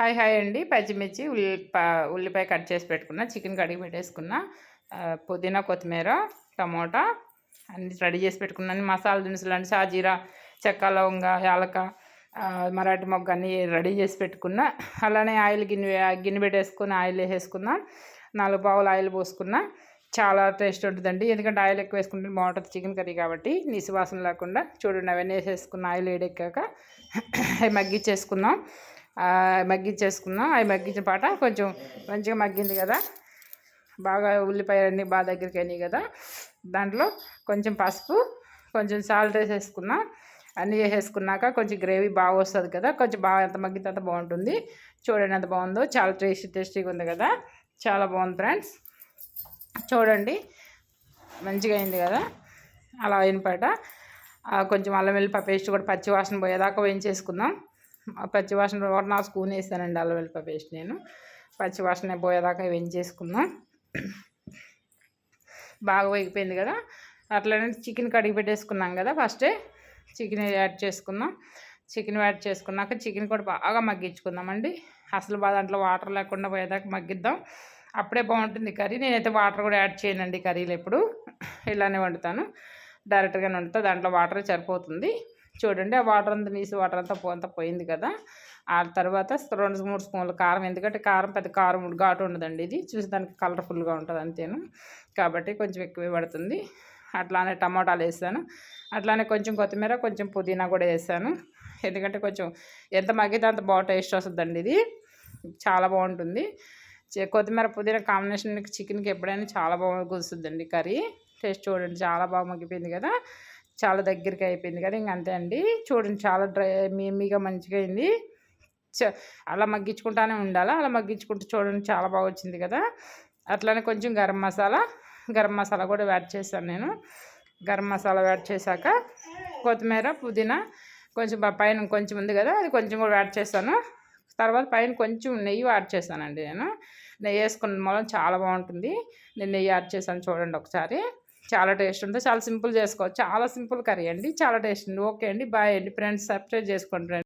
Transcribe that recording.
Hi అండి. పచ్చిమిర్చి, ఉల్లిపాయ కట్ చేసి పెట్టుకున్న, చికెన్ కడిగి పెట్టేసుకున్న, పుదీనా, కొత్తిమీర, టమోటా అన్నీ రెడీ చేసి పెట్టుకున్నాను. మసాలా దినుసులు అంటే షాజీరా, చెక్క, లవంగ, యాలక, మరాఠీ మొగ్గ అన్నీ రెడీ చేసి పెట్టుకున్న. అలానే ఆయిల్ గిన్నె పెట్టేసుకుని ఆయిల్ వేసేసుకున్నా. 4 పావులు ఆయిల్ పోసుకున్న. చాలా టేస్ట్ ఉంటుందండి, ఎందుకంటే ఆయిల్ ఎక్కువ వేసుకుంటే బాగుంటుంది చికెన్ కర్రీ కాబట్టి, నీసు వాసన లేకుండా. చూడండి, అవన్నీ వేసేసుకున్న. ఆయిల్ వేడెక్కాక అవి మగ్గించేసుకున్నాం. అవి మగ్గించిన పాట కొంచెం మంచిగా మగ్గింది కదా, బాగా ఉల్లిపాయ అన్నీ బాగా దగ్గరికి అయినాయి కదా, దాంట్లో కొంచెం పసుపు, కొంచెం సాల్ట్ వేసేసుకున్నాం. అన్నీ వేసేసుకున్నాక కొంచెం గ్రేవీ బాగా వస్తుంది కదా, కొంచెం బాగా ఎంత మగ్గితే అంత బాగుంటుంది. చూడండి ఎంత బాగుందో, చాలా టేస్టీగా ఉంది కదా, చాలా బాగుంది ఫ్రెండ్స్. చూడండి మంచిగా అయింది కదా. అలా అయిన పాట కొంచెం అల్లం వెల్లిపాయ పేస్ట్ కూడా పచ్చి వాసన పోయేదాకా వేయించేసుకుందాం. పచ్చి వాసన 1 స్పూన్ వేసానండి అల్లం వెల్లిపాయ పేస్ట్. నేను పచ్చి వాసన పోయేదాకా వేయించేసుకుందాం. బాగా వేగిపోయింది కదా. అట్లనే చికెన్ కడిగి పెట్టేసుకున్నాం కదా, ఫస్టే చికెన్ యాడ్ చేసుకుందాం. చికెన్ యాడ్ చేసుకున్నాక చికెన్ కూడా బాగా మగ్గించుకుందామండి. అసలు దాంట్లో వాటర్ లేకుండా పోయేదాకా మగ్గిద్దాం, అప్పుడే బాగుంటుంది కర్రీ. నేనైతే వాటర్ కూడా యాడ్ చేయనండి కర్రీలు, ఎప్పుడు ఇలానే వండుతాను, డైరెక్ట్గానే వండుతా. దాంట్లో వాటర్ సరిపోతుంది. చూడండి, ఆ వాటర్ అంతా నీసు వాటర్ అంతా పోయింది కదా. ఆ తర్వాత 2-3 స్పూన్లు కారం, ఎందుకంటే పెద్ద కారం ఘాటు ఉండదండి, ఇది చూసి దానికి కలర్ఫుల్గా ఉంటుంది అంతేను, కాబట్టి కొంచెం ఎక్కువే పడుతుంది. అట్లానే టమాటాలు వేసాను, అట్లానే కొంచెం కొత్తిమీర, కొంచెం పుదీనా కూడా వేసాను. ఎందుకంటే కొంచెం ఎంత మగ్గితే అంత బాగా టేస్ట్ వస్తుందండి, ఇది చాలా బాగుంటుంది. కొత్తిమీర పుదీనా కాంబినేషన్ చికెన్కి ఎప్పుడైనా చాలా బాగా కుదురుతుందండి కర్రీ. టేస్ట్ చూడండి, చాలా బాగా మగ్గిపోయింది కదా, చాలా దగ్గరికి అయిపోయింది కదా. ఇంక అంతే అండి. చూడండి, చాలా మీగా మంచిగా అయింది. అలా మగ్గించుకుంటానే ఉండాలి, అలా మగ్గించుకుంటూ చూడండి చాలా బాగా వచ్చింది కదా. అట్లానే కొంచెం గరం మసాలా కూడా యాడ్ చేశాను నేను. గరం మసాలా యాడ్ చేశాక కొత్తిమీర, పుదీనా కొంచెం పైన కొంచెం ఉంది కదా, అది కొంచెం కూడా యాడ్ చేశాను. తర్వాత పైన కొంచెం నెయ్యి యాడ్ చేశానండి. నేను నెయ్యి వేసుకున్న మూలం చాలా బాగుంటుంది. నేను నెయ్యి యాడ్ చేశాను, చూడండి ఒకసారి. చాలా టేస్ట్ ఉంటుంది, చాలా సింపుల్ చేసుకోవచ్చు, చాలా సింపుల్ కర్రీ అండి, చాలా టేస్ట్ ఉంది. ఓకే అండి, బాయ్ అండి ఫ్రెండ్స్. సబ్స్క్రైబ్ చేసుకోండి ఫ్రెండ్స్.